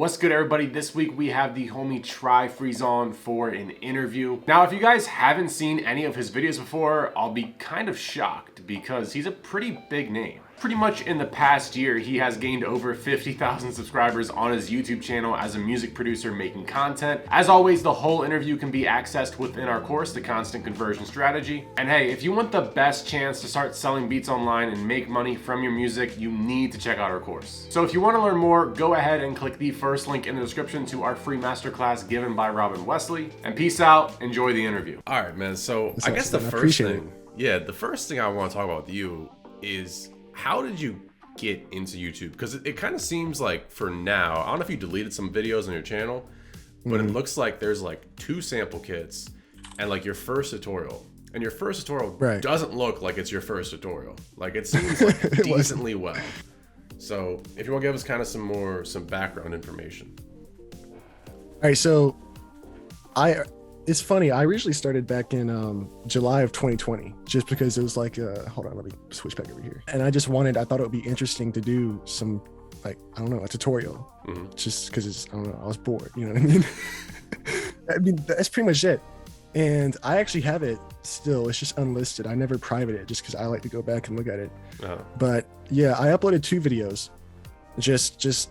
What's good, everybody? This week we have the homie Try Freeze on for an interview. Now, if you guys haven't seen any of his videos before, I'll be kind of shocked because he's a pretty big name. Pretty much in the past year, he has gained over 50,000 subscribers on his YouTube channel as a music producer making content. As always, the whole interview can be accessed within our course, The Constant Conversion Strategy. And hey, if you want the best chance to start selling beats online and make money from your music, you need to check out our course. So if you want to learn more, go ahead and click the first link in the description to our free masterclass given by Robin Wesley. And peace out, enjoy the interview. All right, man, so I guess the first thing I want to talk about with you is, how did you get into YouTube? Because it kind of seems like for now, I don't know if you deleted some videos on your channel, but it looks like there's like 2 sample kits and like your first tutorial. And your first tutorial doesn't look like it's your first tutorial. Like it seems like decently well. So if you want to give us kind of some background information. All right, so it's funny. I originally started back in July of 2020, just because it was like, hold on, let me switch back over here. And I thought it would be interesting to do some, like, I don't know, a tutorial, just because I don't know, I was bored, you know what I mean? I mean, that's pretty much it. And I actually have it still. It's just unlisted. I never private it just because I like to go back and look at it. But yeah, I uploaded 2 videos just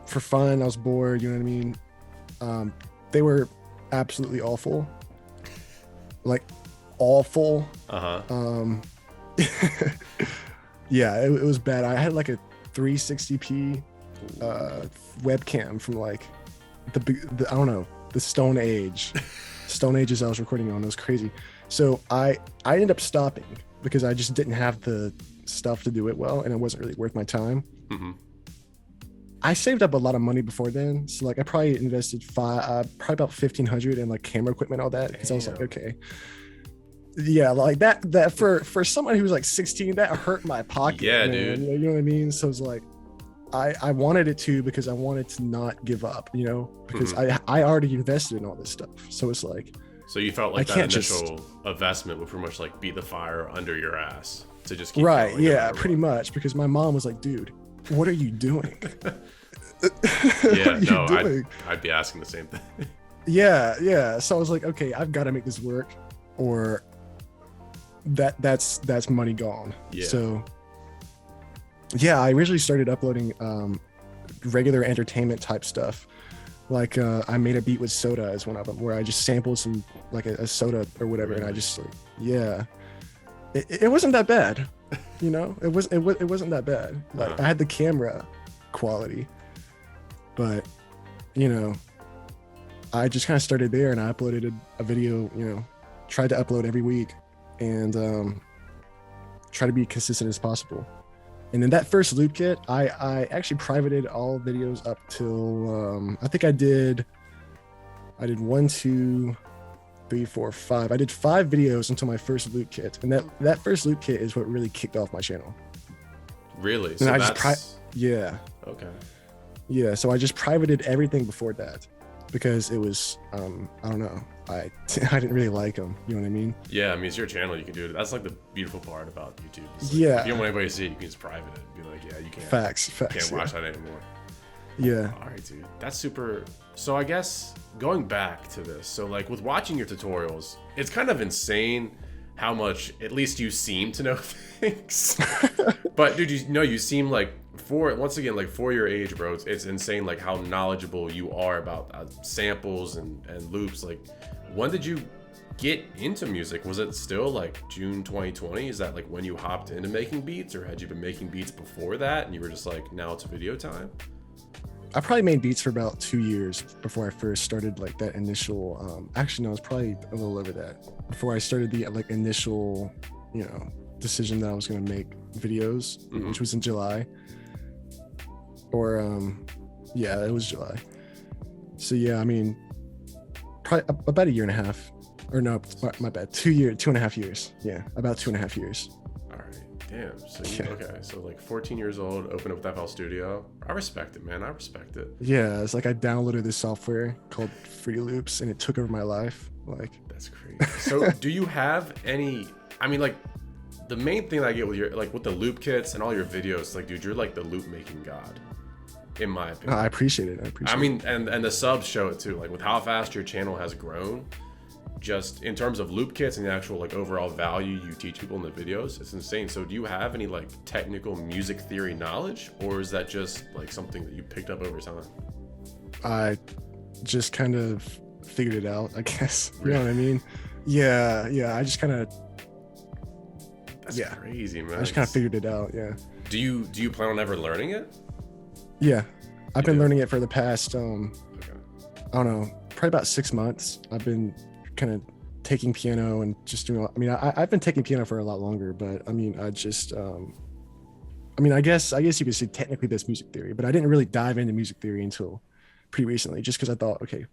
for fun. I was bored, you know what I mean? They were absolutely awful, like awful. Yeah, it was bad. I had like a 360p webcam from like the I don't know, the Stone Ages I was recording on. It was crazy. So I ended up stopping because I just didn't have the stuff to do it well, and it wasn't really worth my time. I saved up a lot of money before then, so like I probably invested probably about $1,500 in like camera equipment, all that, because I was like, okay, yeah, like that for someone who's like 16, that hurt my pocket. Yeah, man. dude. You know what I mean? So it's like I wanted it to, because I wanted to not give up, you know, because I already invested in all this stuff. So it's like, so you felt like that initial investment would pretty much like be the fire under your ass to just keep right, going, yeah, pretty much, because my mom was like, dude, what are you doing? Yeah, no, I'd be asking the same thing. Yeah. So I was like, okay, I've got to make this work, or that's money gone. Yeah. So yeah, I originally started uploading regular entertainment type stuff. Like I made a beat with soda as one of them, where I just sampled some like a soda or whatever, and I just like, yeah, it wasn't that bad, you know. It wasn't that bad. Like I had the camera quality, but you know, I just kind of started there, and I uploaded a video, you know, tried to upload every week, and try to be consistent as possible. And then that first loop kit, I actually privated all videos up till I think I did 1, 2, 3, 4, 5. I did 5 videos until my first loop kit, and that first loop kit is what really kicked off my channel. Really? So yeah. Okay. Yeah, so I just privated everything before that, because it was I don't know, I didn't really like them, you know what I mean? Yeah, I mean, it's your channel, you can do it. That's like the beautiful part about YouTube. Like, yeah, if you don't want anybody to see it, you can just private it and be like, yeah, you can't. Facts. Can't watch that anymore. Yeah. All right, dude, that's super. So I guess going back to this, so like with watching your tutorials, it's kind of insane how much at least you seem to know things. But dude, you seem like, for your age, bro, it's insane like how knowledgeable you are about samples and loops. Like, when did you get into music? Was it still like June 2020? Is that like when you hopped into making beats, or had you been making beats before that and you were just like, now it's video time? I probably made beats for about 2 years before I first started like that initial actually no, it's probably a little over that, before I started the like initial, you know, decision that I was going to make videos, which was in July, or yeah, it was July. So yeah, I mean, probably about 1.5 years, or no, my bad, 2.5 years. Yeah, about 2.5 years. All right, damn. So okay, so like 14 years old, opened up with FL Studio. I respect it, man. I respect it. Yeah, it's like I downloaded this software called Fruity Loops, and it took over my life. Like, that's crazy. So do you have any? I mean, like, the main thing I get with your, like, with the loop kits and all your videos, like, dude, you're like the loop making god. in my opinion. I appreciate it. I mean, and the subs show it too. Like with how fast your channel has grown, just in terms of loop kits and the actual like overall value you teach people in the videos, it's insane. So do you have any like technical music theory knowledge, or is that just like something that you picked up over time? I just kind of figured it out, I guess. You Really? know what I mean? Yeah. I just kind of. That's crazy, man. I just kind of figured it out. Yeah. Do you plan on ever learning it? Yeah, I've been do? learning it for the past Okay. I don't know, probably about 6 months. I've been kind of taking piano and just doing. I mean, I've been taking piano for a lot longer, but I mean, I just. I mean, I guess you could say technically that's music theory, but I didn't really dive into music theory until pretty recently, just because I thought, okay,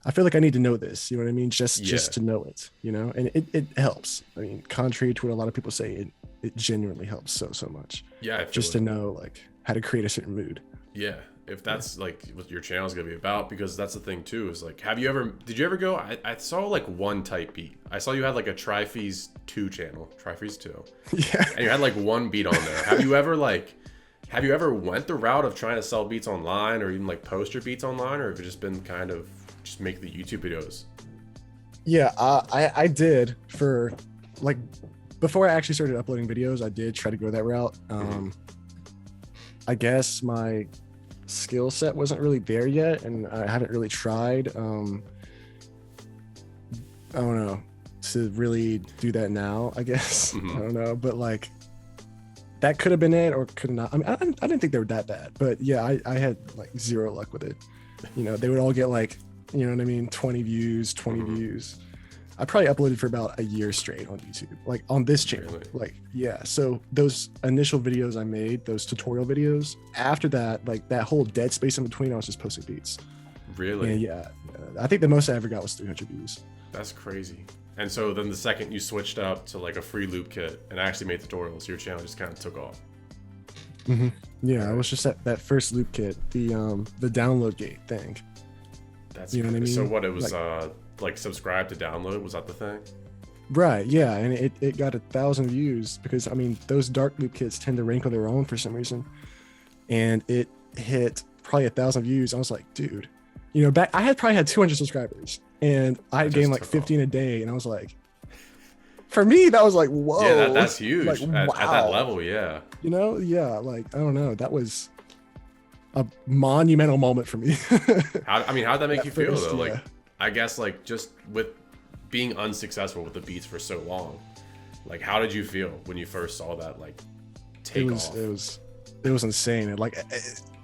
I feel like I need to know this. You know what I mean? Just to know it. You know, and it helps. I mean, contrary to what a lot of people say, it genuinely helps so much. Yeah, I feel just to know like how to create a certain mood. Yeah, if that's like what your channel is gonna be about, because that's the thing too. Is like, did you ever go? I saw like one type beat. I saw you had like a Tri-Fees 2 channel, Tri-Fees 2. Yeah. And you had like one beat on there. Have you ever went the route of trying to sell beats online, or even like post your beats online, or have it just been kind of just make the YouTube videos? Yeah, I did for like before I actually started uploading videos. I did try to go that route. I guess my skill set wasn't really there yet, and I haven't really tried. I don't know, to really do that now. I guess I don't know, but like that could have been it, or could not. I mean, I didn't think they were that bad, but yeah, I had like zero luck with it. You know, they would all get like, you know what I mean, 20 views, 20 views. I probably uploaded for about a year straight on YouTube, like on this channel. Really? Like, yeah. So those initial videos I made, those tutorial videos, after that, like that whole dead space in between, I was just posting beats. Really? And yeah, I think the most I ever got was 300 views. That's crazy. And so then the second you switched up to like a free loop kit and actually made tutorials, your channel just kind of took off. Yeah, I was just at that first loop kit, the download gate thing. That's You know what I mean? So what it was like subscribe to download, was that the thing? Right, yeah, and it got 1,000 views because I mean those dark loop kits tend to rank on their own for some reason, and it hit probably 1,000 views. I was like, dude, you know, I had probably had 200 subscribers, and I gained like 15 a day, and I was like, for me that was like, whoa, Yeah, that's huge. Like, at that level, yeah. You know, yeah, like I don't know, that was a monumental moment for me. How'd that make you feel first, though? yeah. Like, I guess like just with being unsuccessful with the beats for so long, like how did you feel when you first saw that like take off? It was insane. And like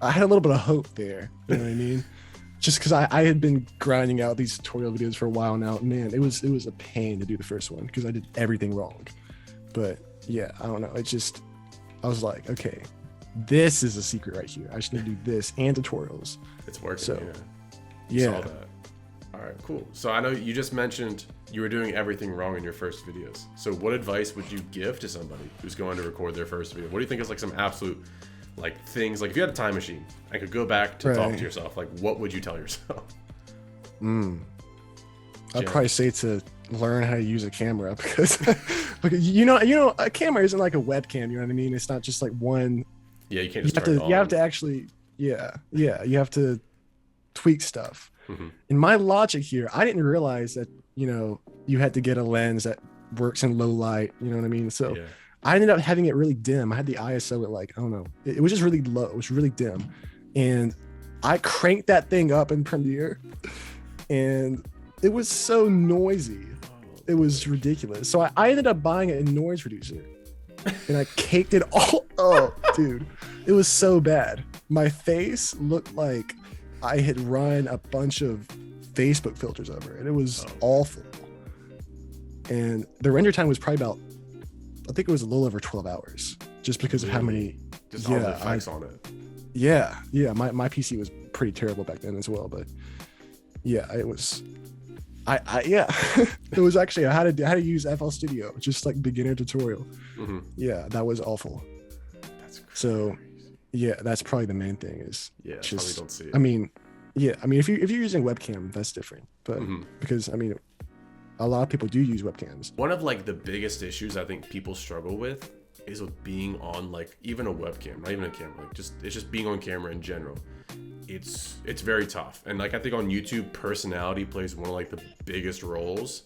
I had a little bit of hope there. You know what I mean? Just because I had been grinding out these tutorial videos for a while now. Man, it was a pain to do the first one because I did everything wrong. But yeah, I don't know. I was like, okay, this is a secret right here. I just need to do this and tutorials. It's working. So, Yeah. Saw that. All right, cool. So I know you just mentioned you were doing everything wrong in your first videos. So what advice would you give to somebody who's going to record their first video? What do you think is like some absolute like things, like if you had a time machine and could go back to talk to yourself, like what would you tell yourself? I'd probably say to learn how to use a camera because you know a camera isn't like a webcam, you know what I mean? It's not just like one. Yeah, you can't just you have to actually you have to tweak stuff. In my logic here, I didn't realize that, you know, you had to get a lens that works in low light, you know what I mean? So I ended up having it really dim. I had the ISO at like, I don't know, it was just really low. It was really dim. And I cranked that thing up in Premiere and it was so noisy. It was ridiculous. So I ended up buying a noise reducer and I caked it all. Oh, dude, it was so bad. My face looked like I had run a bunch of Facebook filters over it. It was awful. And the render time was probably about, I think it was a little over 12 hours just because of how many. Just all the effects on it. Yeah. My PC was pretty terrible back then as well. But yeah, it was, it was actually how to use FL Studio, just like beginner tutorial. Yeah, that was awful. That's crazy. So yeah, that's probably the main thing is just, don't see it. I mean, if you're using webcam, that's different. But because I mean, a lot of people do use webcams. One of like the biggest issues I think people struggle with is with being on like even a webcam, not even a camera, like it's just being on camera in general. It's very tough. And like I think on YouTube, personality plays one of like the biggest roles.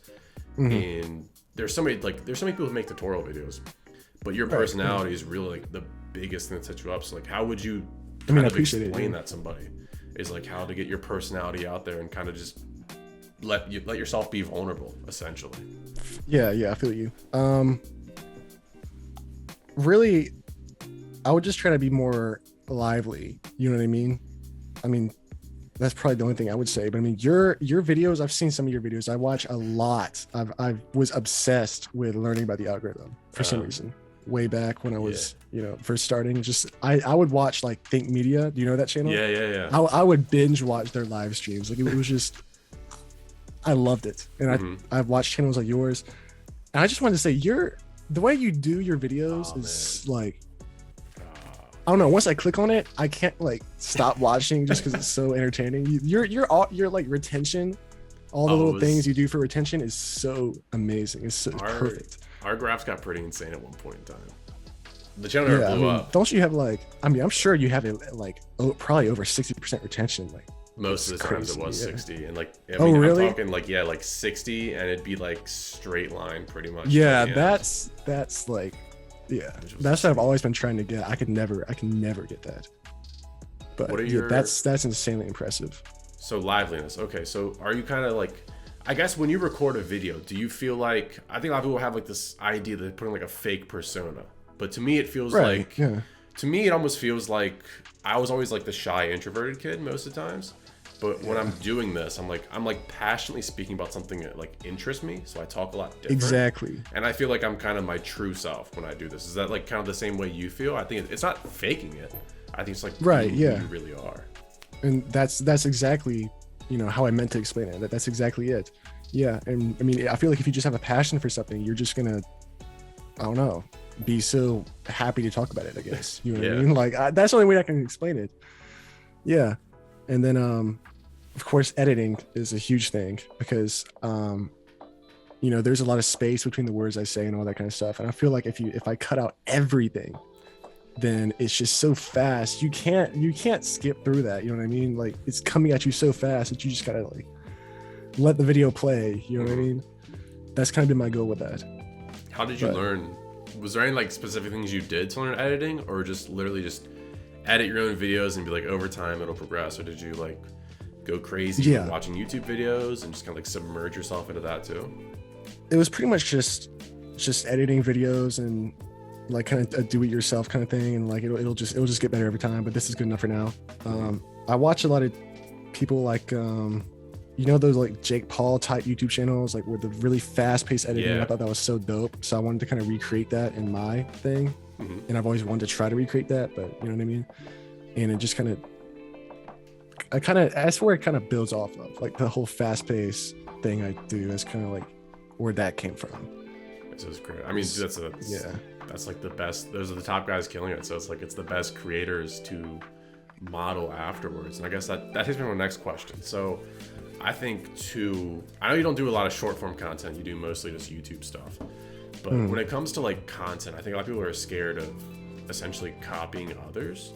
And there's so many people who make tutorial videos, but your personality is really like the biggest thing that sets you up. So like how would you kind of explain that to somebody? Is like how to get your personality out there and kind of just let yourself be vulnerable, essentially. Yeah, I feel you. Really, I would just try to be more lively. You know what I mean? I mean, that's probably the only thing I would say. But I mean, your videos, I've seen some of your videos. I watch a lot. I was obsessed with learning about the algorithm for some reason. Way back when I was, first starting, just I would watch like Think Media. Do you know that channel? Yeah. I would binge watch their live streams. Like it was just, I loved it. And I've watched channels like yours. And I just wanted to say the way you do your videos is like, I don't know. Once I click on it, I can't like stop watching just because it's so entertaining. Your like retention, all the little things you do for retention is so amazing. It's perfect. Our graphs got pretty insane at one point in time. The channel never blew up. Don't you have like? I mean, I'm sure you have like probably over 60% retention. Like most of the times it was 60, and like really? I'm talking like like 60, and it'd be like straight line pretty much. Yeah, that's like. Yeah, that's what I've always been trying to get. I can never get that. But what are that's insanely impressive. So liveliness. Okay, so are you kind of like, I guess when you record a video, do you feel like, I think a lot of people have like this idea that they're putting like a fake persona, but to me it feels to me it almost feels like I was always like the shy introverted kid most of the times. But when I'm doing this, I'm like passionately speaking about something that like interests me. So I talk a lot different. Exactly. And I feel like I'm kind of my true self when I do this. Is that like kind of the same way you feel? I think it's not faking it. I think it's like who you really are. And that's exactly, how I meant to explain it. That's exactly it. Yeah. And I mean, I feel like if you just have a passion for something, you're just gonna, I don't know, be so happy to talk about it, I guess. You know what I mean? Like that's the only way I can explain it. Yeah. And then, of course, editing is a huge thing because, there's a lot of space between the words I say and all that kind of stuff. And I feel like if I cut out everything, then it's just so fast. You can't skip through that. You know what I mean? Like it's coming at you so fast that you just gotta like let the video play. You know what I mean? That's kind of been my goal with that. How did you learn? Was there any like specific things you did to learn editing, or just literally just edit your own videos and be like over time it'll progress? Or did you like go crazy watching YouTube videos and just kind of like submerge yourself into that too? It was pretty much just editing videos and like kind of a do-it-yourself kind of thing, and like it'll just get better every time. But this is good enough for now. I watch a lot of people like those like Jake Paul type YouTube channels, like with the really fast-paced editing. I thought that was so dope, so I wanted to kind of recreate that in my thing. And I've always wanted to try to recreate that, but you know what I mean? And it just that's where it kind of builds off of, like the whole fast-paced thing I do. That's kind of like where that came from. This is great. I mean, that's like the best. Those are the top guys killing it. So it's like it's the best creators to model afterwards. And I guess that takes me to my next question. So I think I know you don't do a lot of short form content. You do mostly just YouTube stuff. But when it comes to like content, I think a lot of people are scared of essentially copying others.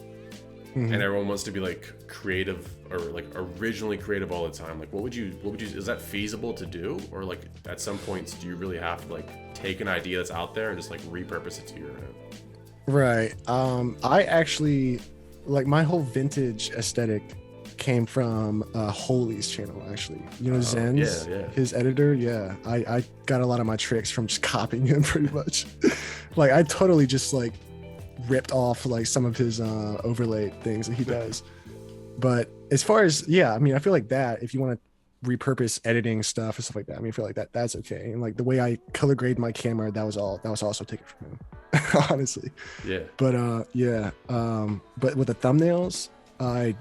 And everyone wants to be like creative or like originally creative all the time. Like what would you is that feasible to do? Or like at some points do you really have to like take an idea that's out there and just like repurpose it to your own? Right. I actually like my whole vintage aesthetic came from Holy's channel, actually. Zen's, his editor. I got a lot of my tricks from just copying him pretty much. Like I totally just like ripped off like some of his overlay things that he does. But as far as I mean, I feel like that if you want to repurpose editing stuff and stuff like that, I mean, I feel like that's okay. And like the way I color grade my camera, that was also taken from him. Honestly. But but with the thumbnails, I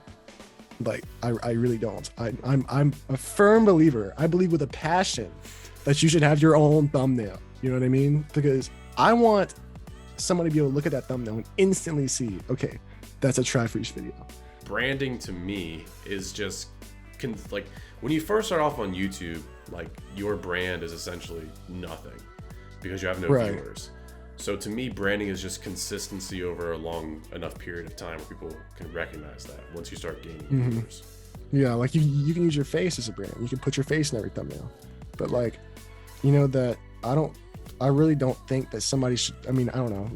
really don't. I'm a firm believer. I believe with a passion that you should have your own thumbnail. You know what I mean? Because I want somebody to be able to look at that thumbnail and instantly see, okay, that's a Try-Freeze video. Branding to me is just like when you first start off on YouTube, like your brand is essentially nothing because you have no viewers. So to me, branding is just consistency over a long enough period of time where people can recognize that once you start gaining viewers. Yeah, like you can use your face as a brand. You can put your face in every thumbnail. But like, you know, that I really don't think that somebody should, I mean, I don't know.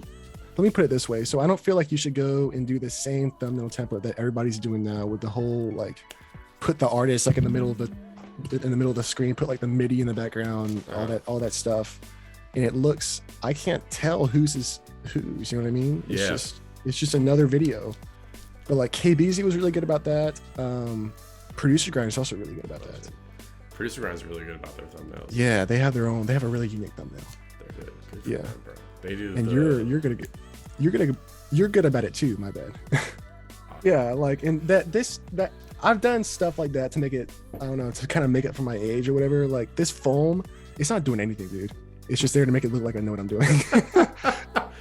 Let me put it this way. So I don't feel like you should go and do the same thumbnail template that everybody's doing now with the whole, like, put the artist like in the middle of the screen, put like the MIDI in the background, all that stuff. And it looks, I can't tell whose, you know what I mean? It's just another video. But like KBZ was really good about that. Producer Grind is also really good about that. Producer Grind is really good about their thumbnails. Yeah, they have a really unique thumbnail. They're good. Yeah. Them, bro. They do. And you're good about it too, my bad. Yeah, like, and that I've done stuff like that to make it, I don't know, to kind of make it for my age or whatever. Like this foam, it's not doing anything, dude. It's just there to make it look like I know what I'm doing.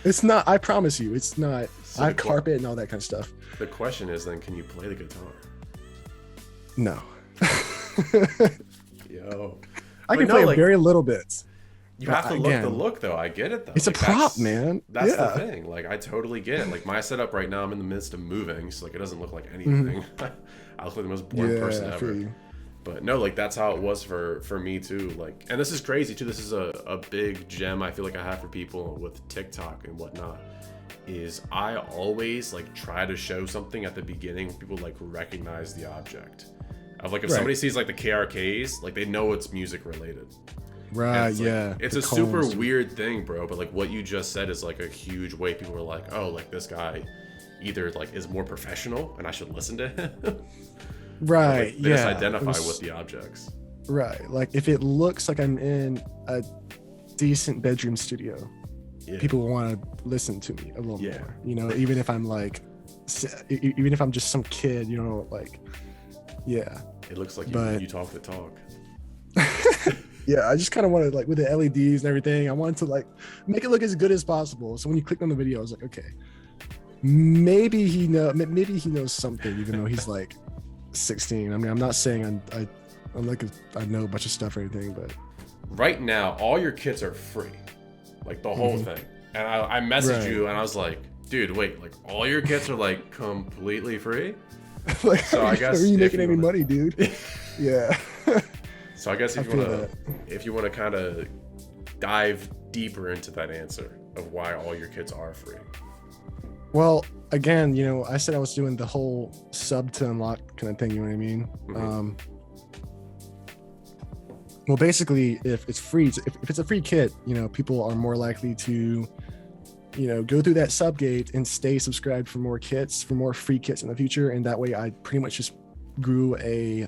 It's not, I promise you, it's not. So I have carpet and all that kind of stuff. The question is then, can you play the guitar? No. Yo. I can play very little bits. You have to look the look though. I get it though. It's like, a prop, man. That's the thing. Like I totally get it. Like my setup right now, I'm in the midst of moving, so like it doesn't look like anything. I look like the most boring person ever. But no, like that's how it was for me too. Like, and this is crazy too. This is a big gem I feel like I have for people with TikTok and whatnot. Is I always like try to show something at the beginning when people like recognize the object. Of like if somebody sees like the KRKs, like they know it's music related. Right, it's yeah. It's a super weird thing, bro. But like what you just said is like a huge way people are like, oh, like this guy either like is more professional and I should listen to him. Right, they just identify with the objects. Right, like if it looks like I'm in a decent bedroom studio, people want to listen to me a little more. You know, even if I'm like, even if I'm just some kid, you know, like, It looks like you talk the talk. Yeah, I just kind of wanted, like, with the LEDs and everything, I wanted to like make it look as good as possible. So when you clicked on the video, I was like, okay, maybe he knows something, even though he's like 16. I mean, I'm not saying I'm like I know a bunch of stuff or anything, but right now all your kits are free, like the whole thing. And I messaged you and I was like, dude, wait, like all your kits are like completely free? Like, so I guess, are you making any money, dude? Yeah. So I guess if you want to kind of dive deeper into that answer of why all your kits are free. Well, again, you know, I said I was doing the whole sub to unlock kind of thing, you know what I mean? Well, basically, if it's free, if it's a free kit, you know, people are more likely to, you know, go through that sub gate and stay subscribed for more kits, for more free kits in the future. And that way I pretty much just grew a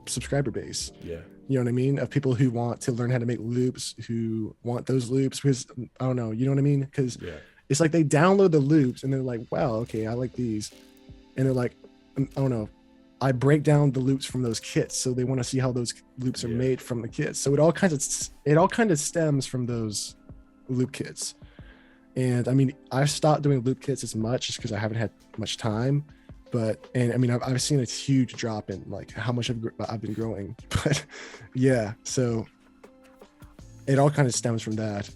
subscriber base. Yeah. You know what I mean? Of people who want to learn how to make loops, who want those loops, because I don't know, you know what I mean? Because it's like they download the loops and they're like, wow, okay, I like these. And they're like, I don't know, I break down the loops from those kits. So they want to see how those loops are made from the kits. So it all kind of stems from those loop kits. And I mean, I've stopped doing loop kits as much just because I haven't had much time. But, and I mean, I've seen a huge drop in like how much I've been growing. But yeah, so it all kind of stems from that.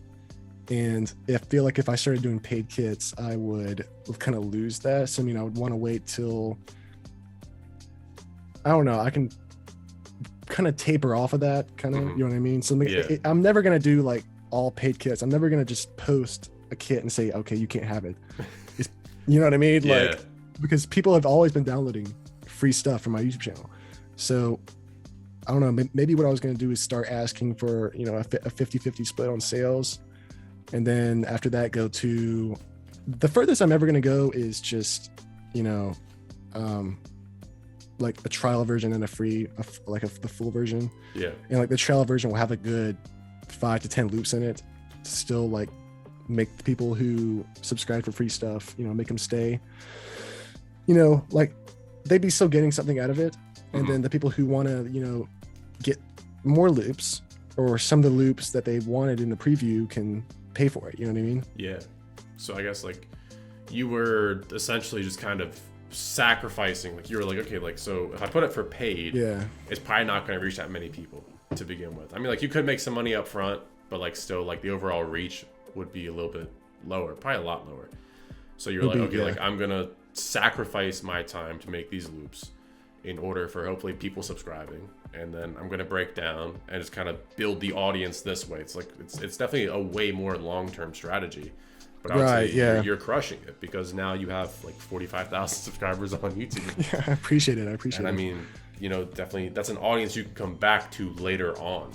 And I feel like if I started doing paid kits, I would kind of lose that. So I mean, I would want to wait till, I don't know, I can kind of taper off of that kind of, you know what I mean? So like, I'm never going to do like all paid kits. I'm never going to just post a kit and say, okay, you can't have it. You know what I mean? Like, because people have always been downloading free stuff from my YouTube channel. So I don't know, maybe what I was going to do is start asking for, you know, a 50-50 split on sales. And then after that, go to the furthest I'm ever going to go is just, you know, like a trial version and a free, the full version. Yeah. And like the trial version will have a good 5 to 10 loops in it to still like make the people who subscribe for free stuff, you know, make them stay. You know, like they'd be still getting something out of it. And then the people who want to, you know, get more loops or some of the loops that they wanted in the preview can pay for it. You know what I mean? Yeah. So I guess like you were essentially just kind of sacrificing, like you were like, okay, like, so if I put it for paid, it's probably not going to reach that many people to begin with. I mean, like you could make some money up front, but like still like the overall reach would be a little bit lower, probably a lot lower. So you're It'll like, be, okay, yeah. like I'm gonna sacrifice my time to make these loops in order for hopefully people subscribing, and then I'm gonna break down and just kind of build the audience this way. It's like it's definitely a way more long-term strategy. But I would Right, say yeah. you're crushing it, because now you have like 45,000 subscribers on YouTube. Yeah, I appreciate it. I appreciate And it. I mean, you know, definitely that's an audience you can come back to later on.